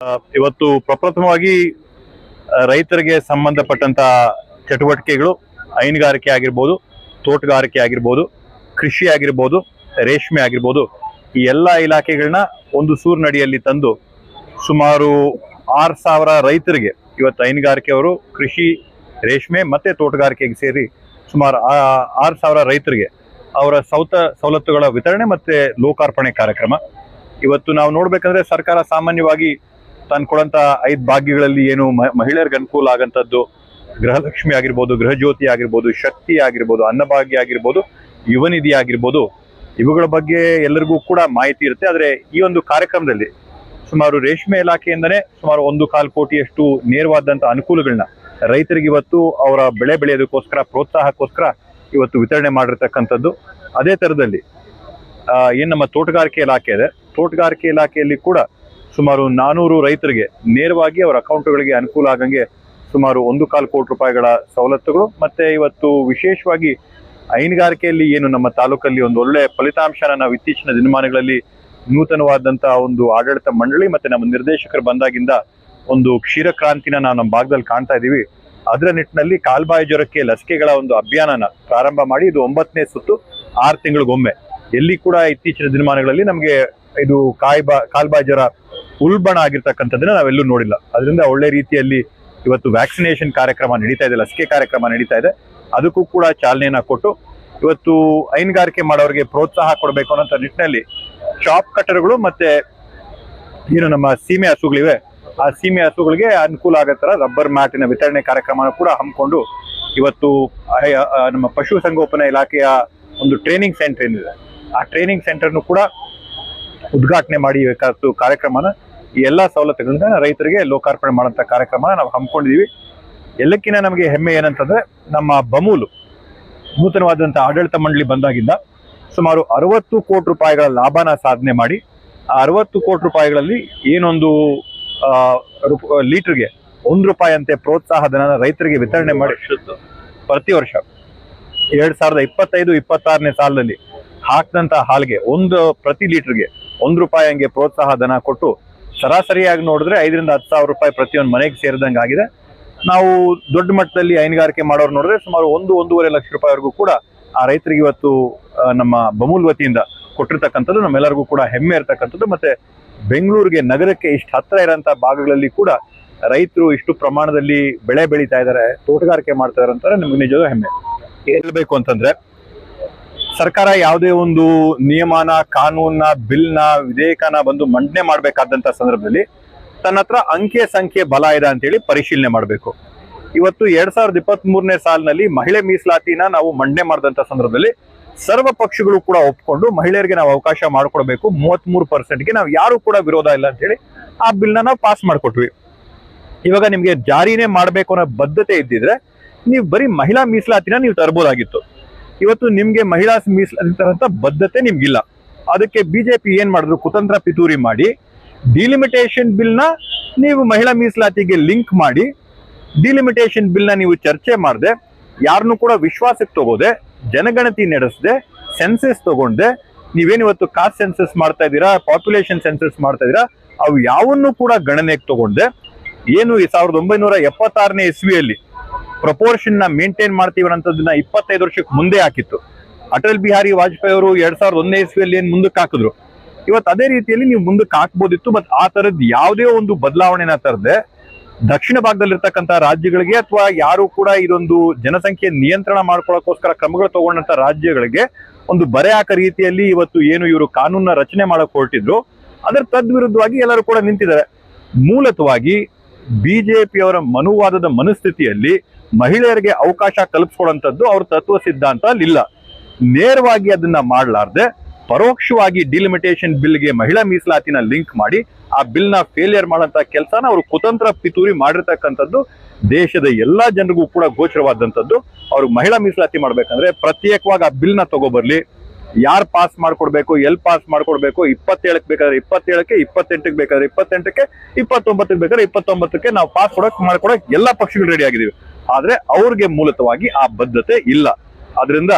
ಇವತ್ತು ಪ್ರಪ್ರಥಮವಾಗಿ ರೈತರಿಗೆ ಸಂಬಂಧಪಟ್ಟಂತ ಚಟುವಟಿಕೆಗಳು ಹೈನುಗಾರಿಕೆ ಆಗಿರ್ಬೋದು, ತೋಟಗಾರಿಕೆ ಆಗಿರ್ಬೋದು, ಕೃಷಿ ಆಗಿರ್ಬೋದು, ರೇಷ್ಮೆ ಆಗಿರ್ಬೋದು, ಈ ಎಲ್ಲ ಇಲಾಖೆಗಳನ್ನ ಒಂದು ಸೂರಿನಡಿಯಲ್ಲಿ ತಂದು ಸುಮಾರು 6,000 ರೈತರಿಗೆ ಇವತ್ತು ಹೈನುಗಾರಿಕೆಯವರು ಕೃಷಿ, ರೇಷ್ಮೆ ಮತ್ತೆ ತೋಟಗಾರಿಕೆಗೆ ಸೇರಿ ಸುಮಾರು 6,000 ರೈತರಿಗೆ ಅವರ ಸವಲತ್ತುಗಳ ವಿತರಣೆ ಮತ್ತೆ ಲೋಕಾರ್ಪಣೆ ಕಾರ್ಯಕ್ರಮ. ಇವತ್ತು ನಾವು ನೋಡ್ಬೇಕಂದ್ರೆ ಸರ್ಕಾರ ಸಾಮಾನ್ಯವಾಗಿ ತಾನು ಕೊಡಂತ 5 ಭಾಗ್ಯಗಳಲ್ಲಿ ಏನು ಮಹಿಳೆಯರಿಗೆ ಅನುಕೂಲ ಆಗಂತದ್ದು, ಗೃಹಲಕ್ಷ್ಮಿ ಆಗಿರ್ಬೋದು, ಗೃಹಜ್ಯೋತಿ ಆಗಿರ್ಬೋದು, ಶಕ್ತಿ ಆಗಿರ್ಬೋದು, ಅನ್ನಭಾಗ್ಯ ಆಗಿರ್ಬೋದು, ಯುವ ನಿಧಿ ಆಗಿರ್ಬೋದು, ಇವುಗಳ ಬಗ್ಗೆ ಎಲ್ಲರಿಗೂ ಕೂಡ ಮಾಹಿತಿ ಇರುತ್ತೆ. ಆದರೆ ಈ ಒಂದು ಕಾರ್ಯಕ್ರಮದಲ್ಲಿ ಸುಮಾರು ರೇಷ್ಮೆ ಇಲಾಖೆಯಿಂದನೇ ಸುಮಾರು 1.25 ಕೋಟಿಯಷ್ಟು ನೇರವಾದಂತ ಅನುಕೂಲಗಳನ್ನ ರೈತರಿಗೆ ಇವತ್ತು ಅವರ ಬೆಳೆ ಬೆಳೆಯೋದಕ್ಕೋಸ್ಕರ, ಪ್ರೋತ್ಸಾಹಕ್ಕೋಸ್ಕರ ಇವತ್ತು ವಿತರಣೆ ಮಾಡಿರ್ತಕ್ಕಂಥದ್ದು. ಅದೇ ತರದಲ್ಲಿ ಏನ್ ನಮ್ಮ ತೋಟಗಾರಿಕೆ ಇಲಾಖೆ ಇದೆ, ತೋಟಗಾರಿಕೆ ಇಲಾಖೆಯಲ್ಲಿ ಕೂಡ ಸುಮಾರು 400 ರೈತರಿಗೆ ನೇರವಾಗಿ ಅವರ ಅಕೌಂಟ್ಗಳಿಗೆ ಅನುಕೂಲ ಆಗಂಗೆ ಸುಮಾರು 1.25 ಕೋಟಿ ರೂಪಾಯಿಗಳ ಸವಲತ್ತುಗಳು. ಮತ್ತೆ ಇವತ್ತು ವಿಶೇಷವಾಗಿ ಹೈನುಗಾರಿಕೆಯಲ್ಲಿ ಏನು ನಮ್ಮ ತಾಲೂಕಲ್ಲಿ ಒಂದು ಒಳ್ಳೆ ಫಲಿತಾಂಶನ ನಾವು ಇತ್ತೀಚಿನ ದಿನಮಾನಗಳಲ್ಲಿ ನೂತನವಾದಂತಹ ಒಂದು ಆಡಳಿತ ಮಂಡಳಿ ಮತ್ತೆ ನಮ್ಮ ನಿರ್ದೇಶಕರು ಬಂದಾಗಿಂದ ಒಂದು ಕ್ಷೀರ ಕ್ರಾಂತಿನ ನಾವು ನಮ್ಮ ಭಾಗದಲ್ಲಿ ಕಾಣ್ತಾ ಇದೀವಿ. ಅದರ ನಿಟ್ಟಿನಲ್ಲಿ ಕಾಲ್ಬಾಯಿ ಜ್ವರಕ್ಕೆ ಲಸಿಕೆಗಳ ಒಂದು ಅಭಿಯಾನನ ಪ್ರಾರಂಭ ಮಾಡಿ ಇದು 9ನೇ ಸುತ್ತು, 6 ತಿಂಗಳಿಗೊಮ್ಮೆ. ಎಲ್ಲಿ ಕೂಡ ಇತ್ತೀಚಿನ ದಿನಮಾನಗಳಲ್ಲಿ ನಮಗೆ ಇದು ಕಾಲ್ಬಾಯಿ ಜ್ವರ ಉಲ್ಬಣ ಆಗಿರ್ತಕ್ಕಂಥದ್ದನ್ನ ನಾವೆಲ್ಲೂ ನೋಡಿಲ್ಲ. ಅದರಿಂದ ಒಳ್ಳೆ ರೀತಿಯಲ್ಲಿ ಇವತ್ತು ವ್ಯಾಕ್ಸಿನೇಷನ್ ಕಾರ್ಯಕ್ರಮ ನಡೀತಾ ಇದೆ, ಲಸಿಕೆ ಕಾರ್ಯಕ್ರಮ ನಡೀತಾ ಇದೆ. ಅದಕ್ಕೂ ಕೂಡ ಚಾಲನೆಯನ್ನ ಕೊಟ್ಟು ಇವತ್ತು ಹೈನುಗಾರಿಕೆ ಮಾಡೋರಿಗೆ ಪ್ರೋತ್ಸಾಹ ಕೊಡಬೇಕು ಅನ್ನೋ ನಿಟ್ಟಿನಲ್ಲಿ ಶಾಪ್ ಕಟ್ಟರ್ಗಳು ಮತ್ತೆ ಏನು ನಮ್ಮ ಸೀಮೆ ಹಸುಗಳಿವೆ, ಆ ಸೀಮೆ ಹಸುಗಳಿಗೆ ಅನುಕೂಲ ಆಗೋ ತರ ರಬ್ಬರ್ ಮ್ಯಾಟಿನ ವಿತರಣೆ ಕಾರ್ಯಕ್ರಮ ಕೂಡ ಹಮ್ಮಿಕೊಂಡು ಇವತ್ತು ನಮ್ಮ ಪಶು ಸಂಗೋಪನಾ ಇಲಾಖೆಯ ಒಂದು ಟ್ರೈನಿಂಗ್ ಸೆಂಟರ್ ಏನಿದೆ, ಆ ಟ್ರೈನಿಂಗ್ ಸೆಂಟರ್ನು ಕೂಡ ಉದ್ಘಾಟನೆ ಮಾಡಿ ಕಾರ್ಯಕ್ರಮನ ಈ ಎಲ್ಲಾ ಸವಲತ್ತುಗಳನ್ನ ರೈತರಿಗೆ ಲೋಕಾರ್ಪಣೆ ಮಾಡುವಂತ ಕಾರ್ಯಕ್ರಮನ ನಾವು ಹಮ್ಮಿಕೊಂಡಿದೀವಿ. ಎಲ್ಲಕ್ಕಿಂತ ನಮಗೆ ಹೆಮ್ಮೆ ಏನಂತಂದ್ರೆ ನಮ್ಮ ಬಮೂಲು ನೂತನವಾದಂತಹ ಆಡಳಿತ ಮಂಡಳಿ ಬಂದಾಗಿಂದ ಸುಮಾರು 60 ಕೋಟಿ ರೂಪಾಯಿಗಳ ಲಾಭನ ಸಾಧನೆ ಮಾಡಿ ಆ 60 ಕೋಟಿ ರೂಪಾಯಿಗಳಲ್ಲಿ ಏನೊಂದು ಲೀಟರ್ಗೆ 1 ರೂಪಾಯಿ ಅಂತೆ ಪ್ರೋತ್ಸಾಹ ಧನ ರೈತರಿಗೆ ವಿತರಣೆ ಮಾಡಿ ಪ್ರತಿ ವರ್ಷ 2025-26ನೇ ಸಾಲಿನಲ್ಲಿ ಹಾಕಿದಂತಹ ಹಾಲಿಗೆ ಪ್ರತಿ ಲೀಟರ್ಗೆ 1 ರೂಪಾಯಿ ಹಂಗೆ ಪ್ರೋತ್ಸಾಹ ಧನ ಕೊಟ್ಟು ಸರಾಸರಿಯಾಗಿ ನೋಡಿದ್ರೆ 5,000 to 10,000 ರೂಪಾಯಿ ಪ್ರತಿಯೊಂದು ಮನೆಗೆ ಸೇರಿದಂಗೆ ಆಗಿದೆ. ನಾವು ದೊಡ್ಡ ಮಟ್ಟದಲ್ಲಿ ಹೈನುಗಾರಿಕೆ ಮಾಡೋರು ನೋಡಿದ್ರೆ ಸುಮಾರು 1.5 ಲಕ್ಷ ರೂಪಾಯಿವರೆಗೂ ಕೂಡ ಆ ರೈತರಿಗೆ ಇವತ್ತು ನಮ್ಮ ಬಮೂಲ್ ವತಿಯಿಂದ ಕೊಟ್ಟಿರ್ತಕ್ಕಂಥದ್ದು ನಮ್ಮೆಲ್ಲರಿಗೂ ಕೂಡ ಹೆಮ್ಮೆ ಇರ್ತಕ್ಕಂಥದ್ದು. ಮತ್ತೆ ಬೆಂಗಳೂರಿಗೆ ನಗರಕ್ಕೆ ಇಷ್ಟು ಹತ್ರ ಇರೋಂಥ ಭಾಗಗಳಲ್ಲಿ ಕೂಡ ರೈತರು ಇಷ್ಟು ಪ್ರಮಾಣದಲ್ಲಿ ಬೆಳೆ ಬೆಳೀತಾ ಇದ್ದಾರೆ, ತೋಟಗಾರಿಕೆ ಮಾಡ್ತಾ ಇದ್ದಾರೆ ಅಂತಾರೆ ನಮ್ಗೆ ನಿಜವಾದ ಹೆಮ್ಮೆ. ಹೇಳ್ಬೇಕು ಅಂತಂದ್ರೆ ಸರ್ಕಾರ ಯಾವುದೇ ಒಂದು ನಿಯಮನ, ಕಾನೂನ, ಬಿಲ್ನ, ವಿಧೇಯಕನ ಬಂದು ಮಂಡನೆ ಮಾಡ್ಬೇಕಾದಂತ ಸಂದರ್ಭದಲ್ಲಿ ತನ್ನ ಹತ್ರ ಅಂಕೆ ಸಂಖ್ಯೆ ಬಲ ಇದೆ ಅಂತೇಳಿ ಪರಿಶೀಲನೆ ಮಾಡಬೇಕು. ಇವತ್ತು 2023ನೇ ಸಾಲಿನಲ್ಲಿ ಮಹಿಳೆ ಮೀಸಲಾತಿನ ನಾವು ಮಂಡನೆ ಮಾಡಿದಂತ ಸಂದರ್ಭದಲ್ಲಿ ಸರ್ವ ಪಕ್ಷಗಳು ಕೂಡ ಒಪ್ಕೊಂಡು ಮಹಿಳೆಯರಿಗೆ ನಾವು ಅವಕಾಶ ಮಾಡಿಕೊಡ್ಬೇಕು, 33%ಗೆ ನಾವು ಯಾರು ಕೂಡ ವಿರೋಧ ಇಲ್ಲ ಅಂತ ಹೇಳಿ ಆ ಬಿಲ್ನ ನಾವು ಪಾಸ್ ಮಾಡ್ಕೊಟ್ವಿ. ಇವಾಗ ನಿಮ್ಗೆ ಜಾರಿನೇ ಮಾಡ್ಬೇಕು ಅನ್ನೋ ಬದ್ಧತೆ ಇದ್ದಿದ್ರೆ ನೀವು ಬರೀ ಮಹಿಳಾ ಮೀಸಲಾತಿನ ನೀವು ತರಬಹುದಾಗಿತ್ತು. ಇವತ್ತು ನಿಮ್ಗೆ ಮಹಿಳಾ ಮೀಸಲಾತಿ ತರಂತ ಬದ್ಧತೆ ನಿಮ್ಗಿಲ್ಲ. ಅದಕ್ಕೆ ಬಿಜೆಪಿ ಏನ್ ಮಾಡಿದ್ರು, ಕುತಂತ್ರ ಪಿತೂರಿ ಮಾಡಿ ಡಿಲಿಮಿಟೇಷನ್ ಬಿಲ್ನ ನೀವು ಮಹಿಳಾ ಮೀಸಲಾತಿಗೆ ಲಿಂಕ್ ಮಾಡಿ ಡಿಲಿಮಿಟೇಷನ್ ಬಿಲ್ನ ನೀವು ಚರ್ಚೆ ಮಾಡದೆ, ಯಾರನ್ನು ಕೂಡ ವಿಶ್ವಾಸಕ್ಕೆ ತಗೋದೆ, ಜನಗಣತಿ ನಡೆಸದೆ, ಸೆನ್ಸಸ್ ತಗೊಂಡೆ, ನೀವೇನಿವತ್ತು ಕಾಸ್ಟ್ ಸೆನ್ಸಸ್ ಮಾಡ್ತಾ ಇದ್ದೀರಾ, ಪಾಪ್ಯುಲೇಷನ್ ಸೆನ್ಸಸ್ ಮಾಡ್ತಾ ಇದ್ದೀರಾ, ಅವು ಯಾವನ್ನು ಕೂಡ ಗಣನೆಗೆ ತಗೊಂಡೆ ಏನು 1976ನೇ ಇಸ್ವಿಯಲ್ಲಿ ಪ್ರಪೋರ್ಷನ್ ನ ಮೇಂಟೈನ್ ಮಾಡ್ತೀವಿ ಅನ್ನೋದನ್ನ 25 ವರ್ಷಕ್ಕೆ ಮುಂದೆ ಹಾಕಿತ್ತು. ಅಟಲ್ ಬಿಹಾರಿ ವಾಜಪೇಯಿ ಅವರು 2001ನೇ ಇಸ್ವಿಯಲ್ಲಿ ಏನ್ ಮುಂದಕ್ಕೆ ಹಾಕಿದ್ರು, ಇವತ್ತು ಅದೇ ರೀತಿಯಲ್ಲಿ ನೀವು ಮುಂದಕ್ಕೆ ಹಾಕ್ಬೋದಿತ್ತು. ಬಟ್ ಆ ತರದ್ ಯಾವುದೇ ಒಂದು ಬದಲಾವಣೆನ ತರದೆ ದಕ್ಷಿಣ ಭಾಗದಲ್ಲಿರ್ತಕ್ಕಂಥ ರಾಜ್ಯಗಳಿಗೆ ಅಥವಾ ಯಾರು ಕೂಡ ಇದೊಂದು ಜನಸಂಖ್ಯೆ ನಿಯಂತ್ರಣ ಮಾಡ್ಕೊಳ್ಳೋಕೋಸ್ಕರ ಕ್ರಮಗಳು ತಗೊಂಡಂತ ರಾಜ್ಯಗಳಿಗೆ ಒಂದು ಬರೆ ಹಾಕ ರೀತಿಯಲ್ಲಿ ಇವತ್ತು ಏನು ಇವರು ಕಾನೂನ ರಚನೆ ಮಾಡಕ್ ಹೊರಟಿದ್ರು ಅದರ ತದ್ವಿರುದ್ಧವಾಗಿ ಎಲ್ಲರೂ ಕೂಡ ನಿಂತಿದ್ದಾರೆ. ಮೂಲತವಾಗಿ ಬಿಜೆಪಿಯವರ ಮನುವಾದದ ಮನಸ್ಥಿತಿಯಲ್ಲಿ ಮಹಿಳೆಯರಿಗೆ ಅವಕಾಶ ಕಲ್ಪಿಸ್ಕೊಡಂತದ್ದು ಅವ್ರ ತತ್ವ ಸಿದ್ಧಾಂತ ಅಲ್ಲಿಲ್ಲ. ನೇರವಾಗಿ ಅದನ್ನ ಮಾಡಲಾರ್ದೆ ಪರೋಕ್ಷವಾಗಿ ಡಿಲಿಮಿಟೇಷನ್ ಬಿಲ್ಗೆ ಮಹಿಳಾ ಮೀಸಲಾತಿನ ಲಿಂಕ್ ಮಾಡಿ ಆ ಬಿಲ್ ನ ಫೇಲಿಯರ್ ಮಾಡಂತ ಕೆಲಸನ ಅವರು ಕುತಂತ್ರ ಪಿತೂರಿ ಮಾಡಿರ್ತಕ್ಕಂಥದ್ದು ದೇಶದ ಎಲ್ಲಾ ಜನರಿಗೂ ಕೂಡ ಗೋಚರವಾದಂಥದ್ದು. ಅವ್ರಿಗೆ ಮಹಿಳಾ ಮೀಸಲಾತಿ ಮಾಡ್ಬೇಕಂದ್ರೆ ಪ್ರತ್ಯೇಕವಾಗಿ ಆ ಬಿಲ್ ನ ತಗೋಬರ್ಲಿ, ಯಾರು ಪಾಸ್ ಮಾಡ್ಕೊಡ್ಬೇಕು, ಎಲ್ಲಿ ಪಾಸ್ ಮಾಡ್ಕೊಡ್ಬೇಕು, 27ಕ್ಕೆ ಬೇಕಾದ್ರೆ 27ಕ್ಕೆ, 28ಕ್ಕೆ ಬೇಕಾದ್ರೆ 28ಕ್ಕೆ, 29ಕ್ಕೆ ಬೇಕಾದ್ರೆ 29ಕ್ಕೆ ನಾವು ಪಾಸ್ ಮಾಡ್ಕೊಡಕ್ ಎಲ್ಲಾ ಪಕ್ಷಗಳು ರೆಡಿ ಆಗಿದೀವಿ. ಆದ್ರೆ ಅವ್ರಿಗೆ ಮೂಲತವಾಗಿ ಆ ಬದ್ಧತೆ ಇಲ್ಲ. ಆದ್ರಿಂದ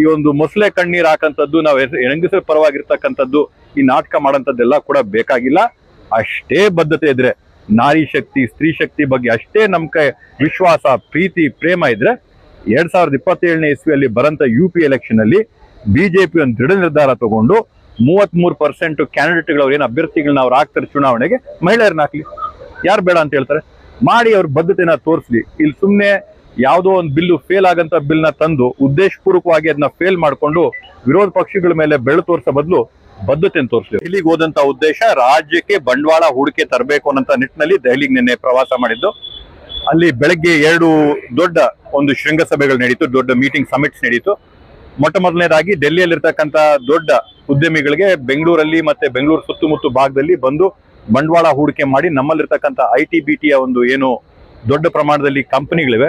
ಈ ಒಂದು ಮೊಸಳೆ ಕಣ್ಣೀರ್ ಹಾಕಂತದ್ದು, ನಾವು ಹೆಂಗಸರ ಪರವಾಗಿರ್ತಕ್ಕಂಥದ್ದು, ಈ ನಾಟಕ ಮಾಡಂತದ್ದೆಲ್ಲ ಕೂಡ ಬೇಕಾಗಿಲ್ಲ. ಅಷ್ಟೇ ಬದ್ಧತೆ ಇದ್ರೆ, ನಾರಿ ಶಕ್ತಿ ಸ್ತ್ರೀ ಶಕ್ತಿ ಬಗ್ಗೆ ಅಷ್ಟೇ ನಮ್ಗೆ ವಿಶ್ವಾಸ ಪ್ರೀತಿ ಪ್ರೇಮ ಇದ್ರೆ 2027ನೇ ಇಸ್ವಿಯಲ್ಲಿ ಬರಂತ UP ಎಲೆಕ್ಷನ್ ಅಲ್ಲಿ ಬಿಜೆಪಿ ಒಂದು ದೃಢ ನಿರ್ಧಾರ ತಗೊಂಡು 33% ಕ್ಯಾಂಡಿಡೇಟ್ಗಳು ಏನು ಅಭ್ಯರ್ಥಿಗಳನ್ನ ಅವ್ರು ಹಾಕ್ತಾರೆ ಚುನಾವಣೆಗೆ, ಮಹಿಳೆಯರನ್ನ ಹಾಕ್ಲಿ, ಯಾರು ಬೇಡ ಅಂತ ಹೇಳ್ತಾರೆ, ಮಾಡಿ ಅವ್ರ ಬದ್ಧತೆನ ತೋರಿಸ್ಲಿ. ಇಲ್ಲಿ ಸುಮ್ಮನೆ ಯಾವುದೋ ಒಂದು ಬಿಲ್ಲು ಫೇಲ್ ಆಗಂತ ಬಿಲ್ನ ತಂದು ಉದ್ದೇಶಪೂರ್ವಕವಾಗಿ ಅದನ್ನ ಫೇಲ್ ಮಾಡಿಕೊಂಡು ವಿರೋಧ ಪಕ್ಷಗಳ ಮೇಲೆ ಬೆಳು ತೋರಿಸೋ ಬದಲು ಬದ್ಧತೆಯನ್ನು ತೋರಿಸ್ಲಿ. ದೆಹಲಿಗೆ ಹೋದಂತ ಉದ್ದೇಶ ರಾಜ್ಯಕ್ಕೆ ಬಂಡವಾಳ ಹೂಡಿಕೆ ತರಬೇಕು ಅನ್ನೋ ನಿಟ್ಟಿನಲ್ಲಿ ದೆಹಲಿಗೆ ನಿನ್ನೆ ಪ್ರವಾಸ ಮಾಡಿದ್ದು. ಅಲ್ಲಿ ಬೆಳಗ್ಗೆ 2 ದೊಡ್ಡ ಒಂದು ಶೃಂಗಸಭೆಗಳು ನಡೀತು, ದೊಡ್ಡ ಮೀಟಿಂಗ್ ಸಮಿಟ್ಸ್ ನಡೀತು. ಮೊಟ್ಟ ಮೊದಲನೇದಾಗಿ ಡೆಲ್ಲಿಯಲ್ಲಿರ್ತಕ್ಕಂಥ ದೊಡ್ಡ ಉದ್ಯಮಿಗಳಿಗೆ ಬೆಂಗಳೂರಲ್ಲಿ ಮತ್ತೆ ಬೆಂಗಳೂರು ಸುತ್ತಮುತ್ತ ಭಾಗದಲ್ಲಿ ಬಂದು ಬಂಡವಾಳ ಹೂಡಿಕೆ ಮಾಡಿ ನಮ್ಮಲ್ಲಿರ್ತಕ್ಕಂಥ ITBTಯ ಒಂದು ಏನು ದೊಡ್ಡ ಪ್ರಮಾಣದಲ್ಲಿ ಕಂಪನಿಗಳಿವೆ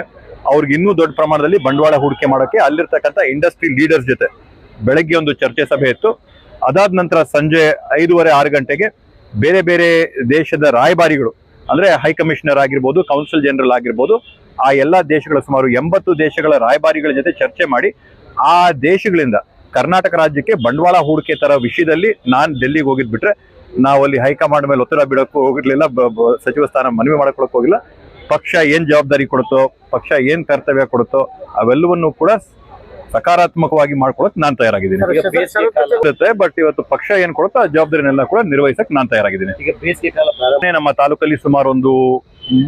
ಅವ್ರಿಗೆ ಇನ್ನೂ ದೊಡ್ಡ ಪ್ರಮಾಣದಲ್ಲಿ ಬಂಡವಾಳ ಹೂಡಿಕೆ ಮಾಡೋಕೆ ಅಲ್ಲಿರ್ತಕ್ಕಂಥ ಇಂಡಸ್ಟ್ರಿ ಲೀಡರ್ಸ್ ಜೊತೆ ಬೆಳಗ್ಗೆ ಒಂದು ಚರ್ಚೆ ಸಭೆ ಇತ್ತು. ಅದಾದ ನಂತರ ಸಂಜೆ 5:30-6 ಗಂಟೆಗೆ ಬೇರೆ ಬೇರೆ ದೇಶದ ರಾಯಭಾರಿಗಳು ಅಂದ್ರೆ ಹೈಕಮಿಷನರ್ ಆಗಿರ್ಬೋದು, ಕೌನ್ಸಿಲ್ ಜನರಲ್ ಆಗಿರ್ಬೋದು, ಆ ಎಲ್ಲಾ ದೇಶಗಳ ಸುಮಾರು 80 ದೇಶಗಳ ರಾಯಭಾರಿಗಳ ಜೊತೆ ಚರ್ಚೆ ಮಾಡಿ ಆ ದೇಶಗಳಿಂದ ಕರ್ನಾಟಕ ರಾಜ್ಯಕ್ಕೆ ಬಂಡವಾಳ ಹೂಡಿಕೆ ತರ ವಿಷಯದಲ್ಲಿ ನಾನ್ ಡೆಲ್ಲಿಗೆ ಹೋಗಿದ್ ಬಿಟ್ರೆ ನಾವು ಅಲ್ಲಿ ಹೈಕಮಾಂಡ್ ಮೇಲೆ ಒತ್ತಡ ಬಿಡಕ್ಕೂ ಹೋಗಿರ್ಲಿಲ್ಲ, ಸಚಿವ ಸ್ಥಾನ ಮನವಿ ಮಾಡಕೊಳಕ್ ಹೋಗಿಲ್ಲ. ಪಕ್ಷ ಏನ್ ಜವಾಬ್ದಾರಿ ಕೊಡುತ್ತೋ, ಪಕ್ಷ ಏನ್ ಕರ್ತವ್ಯ ಕೊಡುತ್ತೋ ಅವೆಲ್ಲವನ್ನು ಕೂಡ ಸಕಾರಾತ್ಮಕವಾಗಿ ಮಾಡ್ಕೊಳಕ್ ನಾನ್ ತಯಾರಾಗಿದ್ದೀನಿ. ಬಟ್ ಇವತ್ತು ಪಕ್ಷ ಏನ್ ಕೊಡುತ್ತೋ ಆ ಜವಾಬ್ದಾರಿನೆಲ್ಲ ಕೂಡ ನಿರ್ವಹಿಸಕ್ ನಾನ್ ತಯಾರಾಗಿದ್ದೀನಿ. ಈಗ ಬೇಸಿಗೆ ಕಾಲ ನಮ್ಮ ತಾಲೂಕಲ್ಲಿ ಸುಮಾರು ಒಂದು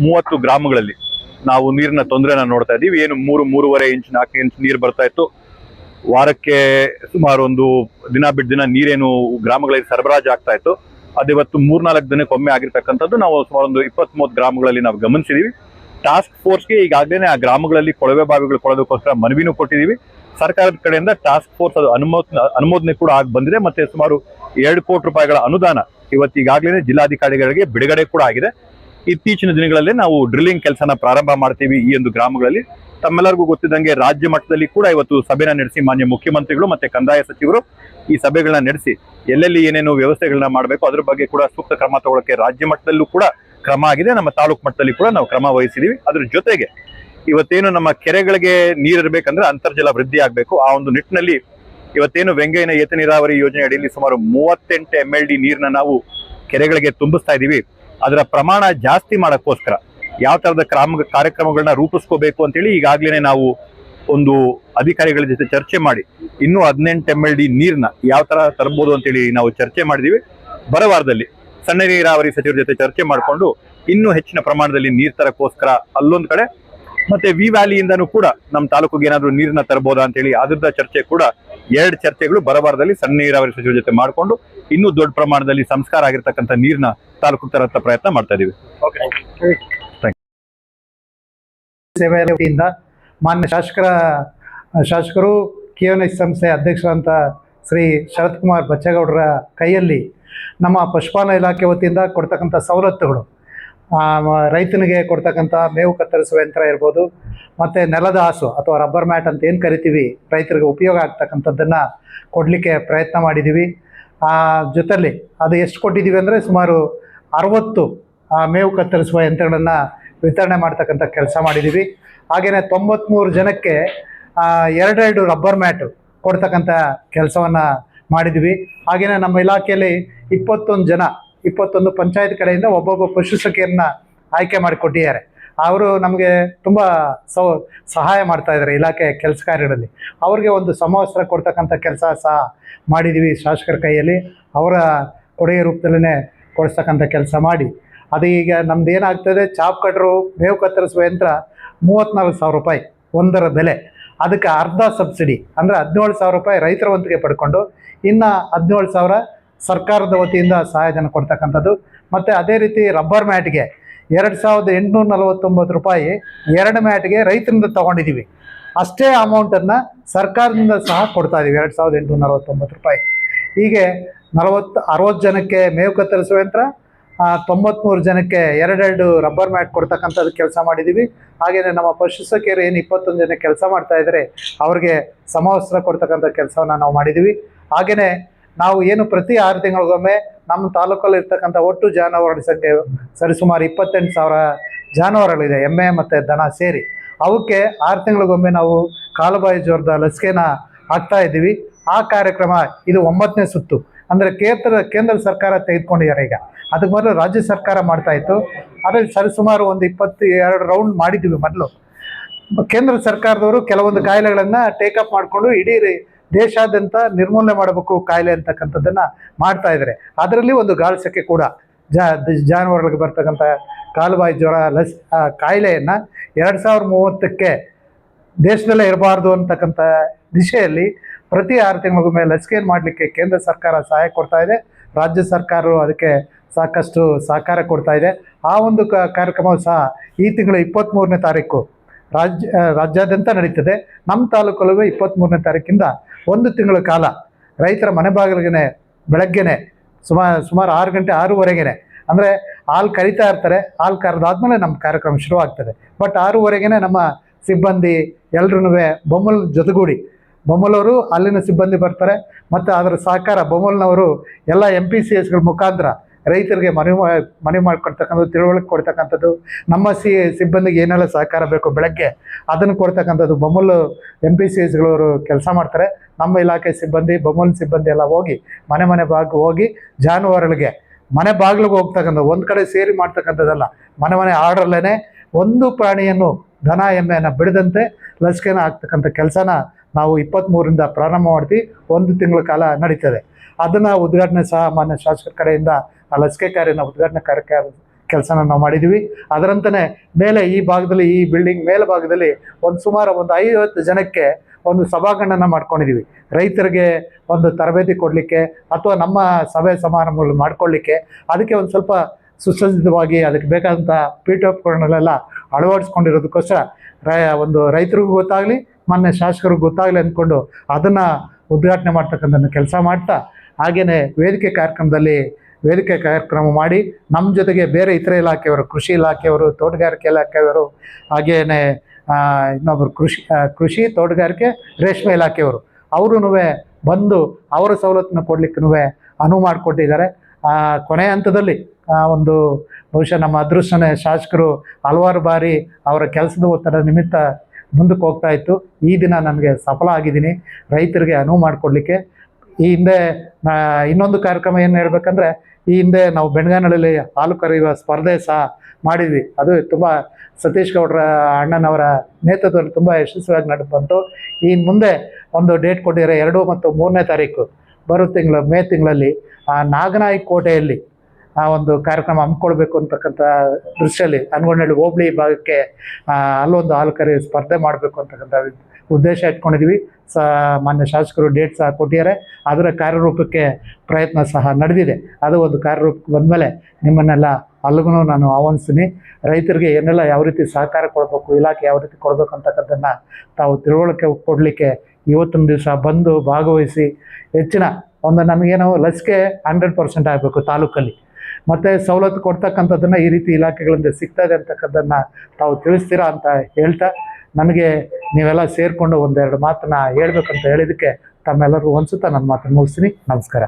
30 ಗ್ರಾಮಗಳಲ್ಲಿ ನಾವು ನೀರಿನ ತೊಂದರೆನ ನೋಡ್ತಾ ಇದೀವಿ. ಏನು 3-3.5 ಇಂಚ್ 4 ಇಂಚ್ ನೀರು ಬರ್ತಾ ಇತ್ತು. ವಾರಕ್ಕೆ ಸುಮಾರು ಒಂದು ದಿನ ಬಿಟ್ಟು ದಿನ ನೀರೇನು ಗ್ರಾಮಗಳಲ್ಲಿ ಸರಬರಾಜು ಆಗ್ತಾ ಇತ್ತು. ಅದಿವತ್ತು 3-4 ದಿನಕ್ಕೊಮ್ಮೆ ಆಗಿರ್ತಕ್ಕಂಥದ್ದು ನಾವು ಸುಮಾರು ಒಂದು 20-30 ಗ್ರಾಮಗಳಲ್ಲಿ ನಾವು ಗಮನಿಸಿದೀವಿ. ಟಾಸ್ಕ್ ಫೋರ್ಸ್ಗೆ ಈಗಾಗಲೇ ಆ ಗ್ರಾಮಗಳಲ್ಲಿ ಕೊಳವೆ ಬಾವಿಗಳು ಕೊಡೋದಕ್ಕೋಸ್ಕರ ಮನವಿನೂ ಕೊಟ್ಟಿದ್ದೀವಿ. ಸರ್ಕಾರದ ಕಡೆಯಿಂದ ಟಾಸ್ಕ್ ಫೋರ್ಸ್ ಅದು ಅನುಮೋದನೆ ಕೂಡ ಆಗಿ ಬಂದಿದೆ. ಮತ್ತೆ ಸುಮಾರು 2 ಕೋಟಿ ರೂಪಾಯಿಗಳ ಅನುದಾನ ಇವತ್ತು ಈಗಾಗಲೇ ಜಿಲ್ಲಾಧಿಕಾರಿಗಳಿಗೆ ಬಿಡುಗಡೆ ಕೂಡ ಆಗಿದೆ. ಇತ್ತೀಚಿನ ದಿನಗಳಲ್ಲಿ ನಾವು ಡ್ರಿಲ್ಲಿಂಗ್ ಕೆಲಸನ ಪ್ರಾರಂಭ ಮಾಡ್ತೀವಿ ಈ ಒಂದು ಗ್ರಾಮಗಳಲ್ಲಿ. ತಮ್ಮೆಲ್ಲರಿಗೂ ಗೊತ್ತಿದ್ದಂಗೆ ರಾಜ್ಯ ಮಟ್ಟದಲ್ಲಿ ಕೂಡ ಇವತ್ತು ಸಭೆನ ನಡೆಸಿ ಮಾನ್ಯ ಮುಖ್ಯಮಂತ್ರಿಗಳು ಮತ್ತೆ ಕಂದಾಯ ಸಚಿವರು ಈ ಸಭೆಗಳನ್ನ ನಡೆಸಿ ಎಲ್ಲೆಲ್ಲಿ ಏನೇನು ವ್ಯವಸ್ಥೆಗಳನ್ನ ಮಾಡಬೇಕು ಅದ್ರ ಬಗ್ಗೆ ಕೂಡ ಸೂಕ್ತ ಕ್ರಮ ತಗೊಳ್ಳೋಕೆ ರಾಜ್ಯ ಮಟ್ಟದಲ್ಲೂ ಕೂಡ ಕ್ರಮ ಆಗಿದೆ. ನಮ್ಮ ತಾಲೂಕು ಮಟ್ಟದಲ್ಲಿ ಕೂಡ ನಾವು ಕ್ರಮ ವಹಿಸಿದೀವಿ. ಅದ್ರ ಜೊತೆಗೆ ಇವತ್ತೇನು ನಮ್ಮ ಕೆರೆಗಳಿಗೆ ನೀರಿರ್ಬೇಕಂದ್ರೆ ಅಂತರ್ಜಲ ವೃದ್ಧಿ ಆಗ್ಬೇಕು. ಆ ಒಂದು ನಿಟ್ಟಿನಲ್ಲಿ ಇವತ್ತೇನು ವೆಂಗಯ್ಯನ ಏತ ನೀರಾವರಿ ಯೋಜನೆ ಅಡಿಯಲ್ಲಿ ಸುಮಾರು 38 MLD ನೀರನ್ನ ನಾವು ಕೆರೆಗಳಿಗೆ ತುಂಬಿಸ್ತಾ ಇದೀವಿ. ಅದರ ಪ್ರಮಾಣ ಜಾಸ್ತಿ ಮಾಡಕ್ಕೋಸ್ಕರ ಯಾವ ತರದ ಕಾರ್ಯಕ್ರಮಗಳನ್ನ ರೂಪಿಸ್ಕೋಬೇಕು ಅಂತೇಳಿ ಈಗಾಗಲೇ ನಾವು ಒಂದು ಅಧಿಕಾರಿಗಳ ಜೊತೆ ಚರ್ಚೆ ಮಾಡಿ ಇನ್ನೂ 18 MLD ನೀರ್ನ ಯಾವ ತರ ತರಬಹುದು ಅಂತೇಳಿ ನಾವು ಚರ್ಚೆ ಮಾಡಿದೀವಿ. ಬರವಾರದಲ್ಲಿ ಸಣ್ಣ ನೀರಾವರಿ ಸಚಿವರ ಜೊತೆ ಚರ್ಚೆ ಮಾಡಿಕೊಂಡು ಇನ್ನೂ ಹೆಚ್ಚಿನ ಪ್ರಮಾಣದಲ್ಲಿ ನೀರ್ ತರಕ್ಕೋಸ್ಕರ ಅಲ್ಲೊಂದ್ ಕಡೆ ಮತ್ತೆ ವಿ ವ್ಯಾಲಿಯಿಂದನೂ ಕೂಡ ನಮ್ಮ ತಾಲೂಕಿಗೆ ಏನಾದ್ರು ನೀರನ್ನ ತರಬಹುದಾ ಅಂತೇಳಿ ಅದ್ರದ ಚರ್ಚೆ ಕೂಡ 2 ಚರ್ಚೆಗಳು ಬರವಾರದಲ್ಲಿ ಸಣ್ಣ ನೀರಾವರಿ ಸಚಿವರ ಜೊತೆ ಮಾಡಿಕೊಂಡು ಇನ್ನೂ ದೊಡ್ಡ ಪ್ರಮಾಣದಲ್ಲಿ ಸಂಸ್ಕಾರ ಆಗಿರ್ತಕ್ಕಂಥ ನೀರ್ನ ತಾಲೂಕು ತರಂತ ಪ್ರಯತ್ನ ಮಾಡ್ತಾ ಇದೀವಿ. ಸೇವೆ ವತಿಯಿಂದ ಮಾನ್ಯ ಶಾಸಕರು KNH ಸಂಸ್ಥೆ ಅಧ್ಯಕ್ಷರಂತ ಶ್ರೀ ಶರತ್ ಕುಮಾರ್ ಬಚ್ಚೇಗೌಡರ ಕೈಯಲ್ಲಿ ನಮ್ಮ ಪಶುಪಾಲನಾ ಇಲಾಖೆ ವತಿಯಿಂದ ಕೊಡ್ತಕ್ಕಂಥ ಸವಲತ್ತುಗಳು, ರೈತನಿಗೆ ಕೊಡ್ತಕ್ಕಂಥ ಮೇವು ಕತ್ತರಿಸುವ ಯಂತ್ರ ಇರ್ಬೋದು, ಮತ್ತು ನೆಲದ ಹಾಸು ಅಥವಾ ರಬ್ಬರ್ ಮ್ಯಾಟ್ ಅಂತ ಏನು ಕರಿತೀವಿ ರೈತರಿಗೆ ಉಪಯೋಗ ಆಗ್ತಕ್ಕಂಥದ್ದನ್ನು ಕೊಡಲಿಕ್ಕೆ ಪ್ರಯತ್ನ ಮಾಡಿದ್ದೀವಿ. ಜೊತೆಯಲ್ಲಿ ಅದು ಎಷ್ಟು ಕೊಟ್ಟಿದ್ದೀವಿ ಅಂದರೆ ಸುಮಾರು 60 ಮೇವು ಕತ್ತರಿಸುವ ಯಂತ್ರಗಳನ್ನು ವಿತರಣೆ ಮಾಡ್ತಕ್ಕಂಥ ಕೆಲಸ ಮಾಡಿದ್ದೀವಿ. ಹಾಗೆಯೇ 93 ಜನಕ್ಕೆ 2 ರಬ್ಬರ್ ಮ್ಯಾಟು ಕೊಡ್ತಕ್ಕಂಥ ಕೆಲಸವನ್ನು ಮಾಡಿದ್ವಿ. ಹಾಗೆಯೇ ನಮ್ಮ ಇಲಾಖೆಯಲ್ಲಿ 21 ಪಂಚಾಯತ್ ಕಡೆಯಿಂದ ಒಬ್ಬೊಬ್ಬ ಪಶು ಸಖಿಯರನ್ನ ಆಯ್ಕೆ ಮಾಡಿಕೊಟ್ಟಿದ್ದಾರೆ. ಅವರು ನಮಗೆ ತುಂಬ ಸಹಾಯ ಮಾಡ್ತಾ ಇದ್ದಾರೆ ಇಲಾಖೆ ಕೆಲಸ ಕಾರ್ಯಗಳಲ್ಲಿ. ಅವ್ರಿಗೆ ಒಂದು ಸಮವಸ್ತ್ರ ಕೊಡ್ತಕ್ಕಂಥ ಕೆಲಸ ಸಹ ಮಾಡಿದ್ದೀವಿ ಶಾಸಕರ ಕೈಯಲ್ಲಿ. ಅವರ ಕೊಡುಗೆ ರೂಪದಲ್ಲೇ ಕೊಡಿಸ್ತಕ್ಕಂಥ ಕೆಲಸ ಮಾಡಿ ಅದು ಈಗ ನಮ್ದು ಏನಾಗ್ತದೆ, ಚಾಪ್ ಕಟ್ರು ಮೇವು ಕತ್ತರಿಸುವ ಯಂತ್ರ 34,000 ರೂಪಾಯಿ ಒಂದರ ಬೆಲೆ. ಅದಕ್ಕೆ ಅರ್ಧ ಸಬ್ಸಿಡಿ ಅಂದರೆ 17,000 ರೂಪಾಯಿ ರೈತರ ವಂತಿಗೆ ಪಡ್ಕೊಂಡು ಇನ್ನು 17,000 ಸರ್ಕಾರದ ವತಿಯಿಂದ ಸಹಾಯಧನ ಕೊಡ್ತಕ್ಕಂಥದ್ದು. ಮತ್ತು ಅದೇ ರೀತಿ ರಬ್ಬರ್ ಮ್ಯಾಟ್ಗೆ 2,849 ರೂಪಾಯಿ 2 ಮ್ಯಾಟ್ಗೆ ರೈತರಿಂದ ತೊಗೊಂಡಿದ್ದೀವಿ. ಅಷ್ಟೇ ಅಮೌಂಟನ್ನು ಸರ್ಕಾರದಿಂದ ಸಹ ಕೊಡ್ತಾ ಇದ್ದೀವಿ, 2,849 ರೂಪಾಯಿ. ಹೀಗೆ 60 ಜನಕ್ಕೆ ಮೇವು ಕತ್ತರಿಸುವ ಯಂತ್ರ, 93 ಜನಕ್ಕೆ 2 ರಬ್ಬರ್ ಮ್ಯಾಟ್ ಕೊಡ್ತಕ್ಕಂಥದ್ದು ಕೆಲಸ ಮಾಡಿದ್ದೀವಿ. ಹಾಗೆಯೇ ನಮ್ಮ ಪಶು ಸಖಿಯರು ಏನು 21 ಜನ ಕೆಲಸ ಮಾಡ್ತಾ ಇದ್ದಾರೆ ಅವ್ರಿಗೆ ಸಮವಸ್ತ್ರ ಕೊಡ್ತಕ್ಕಂಥ ಕೆಲಸವನ್ನು ನಾವು ಮಾಡಿದ್ದೀವಿ. ಹಾಗೆಯೇ ನಾವು ಏನು ಪ್ರತಿ 6 ತಿಂಗಳಿಗೊಮ್ಮೆ ನಮ್ಮ ತಾಲೂಕಲ್ಲಿ ಇರ್ತಕ್ಕಂಥ ಒಟ್ಟು ಜಾನುವಾರುಗಳ ಸಂಖ್ಯೆ ಸರಿಸುಮಾರು 28,000 ಜಾನುವಾರುಗಳಿದೆ, ಎಮ್ಮೆ ಮತ್ತು ದನ ಸೇರಿ. ಅವಕ್ಕೆ 6 ತಿಂಗಳಿಗೊಮ್ಮೆ ನಾವು ಕಾಲುಬಾಯಿ ಜ್ವರದ ಲಸಿಕೆನ ಹಾಕ್ತಾ ಇದ್ದೀವಿ. ಆ ಕಾರ್ಯಕ್ರಮ ಇದು 9ನೇ ಸುತ್ತು. ಅಂದರೆ ಕೇಂದ್ರ ಸರ್ಕಾರ ತೆಗೆದುಕೊಂಡಿದ್ದಾರೆ ಈಗ. ಅದಕ್ಕೆ ಮೊದಲು ರಾಜ್ಯ ಸರ್ಕಾರ ಮಾಡ್ತಾ ಇತ್ತು. ಅದರಲ್ಲಿ ಸರಿಸುಮಾರು ಒಂದು 22 ರೌಂಡ್ ಮಾಡಿದ್ದೀವಿ ಮೊದಲು. ಕೇಂದ್ರ ಸರ್ಕಾರದವರು ಕೆಲವೊಂದು ಕಾಯಿಲೆಗಳನ್ನು ಟೇಕಪ್ ಮಾಡಿಕೊಂಡು ಇಡೀ ದೇಶಾದ್ಯಂತ ನಿರ್ಮೂಲನೆ ಮಾಡಬೇಕು ಕಾಯಿಲೆ ಅಂತಕ್ಕಂಥದ್ದನ್ನು ಮಾಡ್ತಾ ಇದ್ದಾರೆ. ಅದರಲ್ಲಿ ಒಂದು ಗಾಳ್ಸಕ್ಕೆ ಕೂಡ ಜಾನುವಾರುಗಳಿಗೆ ಬರ್ತಕ್ಕಂಥ ಕಾಲುಬಾಯಿ ಜ್ವರ ಕಾಯಿಲೆಯನ್ನು 2030ಕ್ಕೆ ದೇಶದಲ್ಲೇ ಇರಬಾರ್ದು ಅಂತಕ್ಕಂಥ ದಿಶೆಯಲ್ಲಿ ಪ್ರತಿ 6 ತಿಂಗಳಿಗೊಮ್ಮೆ ಲಸಿಕೆಯನ್ನು ಮಾಡಲಿಕ್ಕೆ ಕೇಂದ್ರ ಸರ್ಕಾರ ಸಹಾಯ ಕೊಡ್ತಾ ಇದೆ. ರಾಜ್ಯ ಸರ್ಕಾರವು ಅದಕ್ಕೆ ಸಾಕಷ್ಟು ಸಹಕಾರ ಕೊಡ್ತಾ ಇದೆ. ಆ ಒಂದು ಕಾರ್ಯಕ್ರಮವು ಸಹ ಈ ತಿಂಗಳ 23ನೇ ತಾರೀಕು ರಾಜ್ಯಾದ್ಯಂತ ನಡೀತದೆ. ನಮ್ಮ ತಾಲೂಕಲ್ಲೂ 23ನೇ ತಾರೀಕಿಂದ 1 ತಿಂಗಳ ಕಾಲ ರೈತರ ಮನೆ ಬಾಗಿಲಿಗೆ ಬೆಳಗ್ಗೆನೆ ಸುಮಾರು 6 ಗಂಟೆ 6:30ಗೆ ಅಂದರೆ ಹಾಲು ಕರಿತಾ ಇರ್ತಾರೆ. ಹಾಲು ಕರೆದಾದ್ಮೇಲೆ ನಮ್ಮ ಕಾರ್ಯಕ್ರಮ ಶುರುವಾಗ್ತದೆ. ಬಟ್ 6:30ಗೆ ನಮ್ಮ ಸಿಬ್ಬಂದಿ ಎಲ್ಲರೂ ಬೊಮ್ಮಲ್ ಜೊತೆಗೂಡಿ ಬೊಮ್ಮಲವರು ಅಲ್ಲಿನ ಸಿಬ್ಬಂದಿ ಬರ್ತಾರೆ. ಮತ್ತು ಅದರ ಸಹಕಾರ ಬೊಮ್ಮಲ್ನವರು ಎಲ್ಲ MPCSಗಳ ಮುಖಾಂತರ ರೈತರಿಗೆ ಮನವಿ ಮಾಡಿಕೊಡ್ತಕ್ಕಂಥದ್ದು, ತಿಳುವಳಿಕೆ ಕೊಡ್ತಕ್ಕಂಥದ್ದು, ನಮ್ಮ ಸಿಬ್ಬಂದಿಗೆ ಏನೆಲ್ಲ ಸಹಕಾರ ಬೇಕು ಬೆಳಗ್ಗೆ ಅದನ್ನು ಕೊಡ್ತಕ್ಕಂಥದ್ದು ಬೊಮ್ಮಲು MPCSಗಳವರು ಕೆಲಸ ಮಾಡ್ತಾರೆ. ನಮ್ಮ ಇಲಾಖೆ ಸಿಬ್ಬಂದಿ ಬೊಮ್ಮಲ್ ಸಿಬ್ಬಂದಿ ಎಲ್ಲ ಹೋಗಿ ಮನೆ ಹೋಗಿ ಜಾನುವಾರುಗಳಿಗೆ ಮನೆ ಬಾಗಿಲಿಗೆ ಹೋಗ್ತಕ್ಕಂಥ ಒಂದು ಕಡೆ ಸೇರಿ ಮಾಡ್ತಕ್ಕಂಥದ್ದಲ್ಲ, ಮನೆ ಆರ್ಡ್ರಲ್ಲೇ ಒಂದು ಪ್ರಾಣಿಯನ್ನು ದನ ಎಮ್ಮೆಯನ್ನು ಬಿಡದಂತೆ ಲಸಿಕೆನ ಹಾಕ್ತಕ್ಕಂಥ ಕೆಲಸನ ನಾವು 23ರಿಂದ ಪ್ರಾರಂಭ ಮಾಡ್ತೀವಿ. 1 ತಿಂಗಳ ಕಾಲ ನಡೀತದೆ. ಅದನ್ನು ಉದ್ಘಾಟನೆ ಸಹ ಮಾನ್ಯ ಶಾಸಕರ ಕಡೆಯಿಂದ ಆ ಲಸಿಕೆ ಕಾರ್ಯನ ಉದ್ಘಾಟನೆ ಕೆಲಸನ ನಾವು ಮಾಡಿದ್ದೀವಿ. ಅದರಂತೆಯೇ ಮೇಲೆ ಈ ಭಾಗದಲ್ಲಿ ಈ ಬಿಲ್ಡಿಂಗ್ ಮೇಲ್ಭಾಗದಲ್ಲಿ ಸುಮಾರು ಒಂದು 50 ಜನಕ್ಕೆ ಒಂದು ಸಭಾಂಗಣನ ಮಾಡ್ಕೊಂಡಿದ್ದೀವಿ. ರೈತರಿಗೆ ಒಂದು ತರಬೇತಿ ಕೊಡಲಿಕ್ಕೆ ಅಥವಾ ನಮ್ಮ ಸಭೆ ಸಮಾರಂಭಗಳು ಮಾಡ್ಕೊಳ್ಳಿಕ್ಕೆ ಅದಕ್ಕೆ ಒಂದು ಸ್ವಲ್ಪ ಸುಸಜ್ಜಿತವಾಗಿ ಅದಕ್ಕೆ ಬೇಕಾದಂಥ ಪೀಠೋಪಕರಣಗಳೆಲ್ಲ ಅಳವಡಿಸ್ಕೊಂಡಿರೋದಕ್ಕೋಸ್ಕರ ಒಂದು ರೈತರಿಗೂ ಗೊತ್ತಾಗಲಿ ಮಾನ್ಯ ಶಾಸಕರಿಗೂ ಗೊತ್ತಾಗಲಿ ಅಂದ್ಕೊಂಡು ಅದನ್ನು ಉದ್ಘಾಟನೆ ಮಾಡ್ತಕ್ಕಂಥ ಕೆಲಸ ಮಾಡ್ತಾ, ಹಾಗೆಯೇ ವೇದಿಕೆ ಕಾರ್ಯಕ್ರಮ ಮಾಡಿ ನಮ್ಮ ಜೊತೆಗೆ ಬೇರೆ ಇತರೆ ಇಲಾಖೆಯವರು, ಕೃಷಿ ಇಲಾಖೆಯವರು, ತೋಟಗಾರಿಕೆ ಇಲಾಖೆಯವರು, ಹಾಗೆಯೇ ಇನ್ನೊಬ್ಬರು ಕೃಷಿ ತೋಟಗಾರಿಕೆ ರೇಷ್ಮೆ ಇಲಾಖೆಯವರು ಅವರೂ ಬಂದು ಅವರ ಸವಲತ್ತನ್ನು ಕೊಡಲಿಕ್ಕೂ ಅನುವು ಮಾಡಿಕೊಟ್ಟಿದ್ದಾರೆ. ಕೊನೆಯ ಹಂತದಲ್ಲಿ ಒಂದು ಬಹುಶಃ ನಮ್ಮ ಅದೃಷ್ಟನೇ ಶಾಸಕರು ಹಲವಾರು ಬಾರಿ ಅವರ ಕೆಲಸದ ಒತ್ತಡ ನಿಮಿತ್ತ ಮುಂದಕ್ಕೆ ಹೋಗ್ತಾ ಇತ್ತು. ಈ ದಿನ ನನಗೆ ಸಫಲ ಆಗಿದ್ದೀನಿ ರೈತರಿಗೆ ಅನುವು ಮಾಡಿಕೊಡ್ಲಿಕ್ಕೆ. ಈ ಹಿಂದೆ ಇನ್ನೊಂದು ಕಾರ್ಯಕ್ರಮ ಏನು ಹೇಳ್ಬೇಕಂದ್ರೆ, ಈ ಹಿಂದೆ ನಾವು ಬೆಣಗಾನಹಳ್ಳಿಯಲ್ಲಿ ಹಾಲು ಕರೆಯುವ ಸ್ಪರ್ಧೆ ಸಹ ಮಾಡಿದ್ವಿ. ಅದು ತುಂಬ ಸತೀಶ್ ಗೌಡ್ರ ಅಣ್ಣನವರ ನೇತೃತ್ವದಲ್ಲಿ ತುಂಬ ಯಶಸ್ವಿಯಾಗಿ ನಡೆದು ಬಂತು. ಈ ಮುಂದೆ ಒಂದು ಡೇಟ್ ಕೊಟ್ಟಿದ್ದಾರೆ, 2 ಮತ್ತು 3ನೇ ತಾರೀಕು ಬರೋ ಮೇ ತಿಂಗಳಲ್ಲಿ ನಾಗನಾಯಿ ಕೋಟೆಯಲ್ಲಿ ಒಂದು ಕಾರ್ಯಕ್ರಮ ಹಮ್ಮಿಕೊಳ್ಬೇಕು ಅಂತಕ್ಕಂಥ ದೃಷ್ಟಿಯಲ್ಲಿ ಹನಗೊಂಡನಹಳ್ಳಿ ಹೋಬಳಿ ಭಾಗಕ್ಕೆ ಅಲ್ಲೊಂದು ಹಾಲು ಕರೆಯುವ ಸ್ಪರ್ಧೆ ಮಾಡಬೇಕು ಅಂತಕ್ಕಂಥ ಉದ್ದೇಶ ಇಟ್ಕೊಂಡಿದ್ದೀವಿ. ಮಾನ್ಯ ಶಾಸಕರು ಡೇಟ್ ಸಹ ಕೊಟ್ಟಿದ್ದಾರೆ. ಅದರ ಕಾರ್ಯರೂಪಕ್ಕೆ ಪ್ರಯತ್ನ ಸಹ ನಡೆದಿದೆ. ಅದು ಒಂದು ಕಾರ್ಯರೂಪಕ್ಕೆ ಬಂದಮೇಲೆ ನಿಮ್ಮನ್ನೆಲ್ಲ ಅಲ್ಲಿಗೂ ನಾನು ಆಹ್ವಾನಿಸ್ತೀನಿ. ರೈತರಿಗೆ ಏನೆಲ್ಲ ಯಾವ ರೀತಿ ಸಹಕಾರ ಕೊಡಬೇಕು, ಇಲಾಖೆ ಯಾವ ರೀತಿ ಕೊಡಬೇಕು ಅಂತಕ್ಕಂಥದ್ದನ್ನು ತಾವು ತಿಳುವಳಿಕೆ ಕೊಡಲಿಕ್ಕೆ ಇವತ್ತಿನ ದಿವಸ ಬಂದು ಭಾಗವಹಿಸಿ ಹೆಚ್ಚಿನ ಒಂದು ನಮಗೇನೋ ಲಸಿಕೆ 100% ಆಗಬೇಕು ತಾಲೂಕಲ್ಲಿ, ಮತ್ತು ಸವಲತ್ತು ಕೊಡ್ತಕ್ಕಂಥದ್ದನ್ನು ಈ ರೀತಿ ಇಲಾಖೆಗಳಿಂದ ಸಿಗ್ತದೆ ಅಂತಕ್ಕಂಥದ್ದನ್ನು ತಾವು ತಿಳಿಸ್ತೀರಾ ಅಂತ ಹೇಳ್ತಾ, ನನಗೆ ನೀವೆಲ್ಲ ಸೇರಿಕೊಂಡು ಒಂದೆರಡು ಮಾತನ್ನು ಹೇಳ್ಬೇಕಂತ ಹೇಳಿದ್ದಕ್ಕೆ ತಮ್ಮೆಲ್ಲರಿಗೂ ಅನಿಸುತ್ತಾ ನನ್ನ ಮಾತನ್ನು ಮುಗಿಸ್ತೀನಿ. ನಮಸ್ಕಾರ.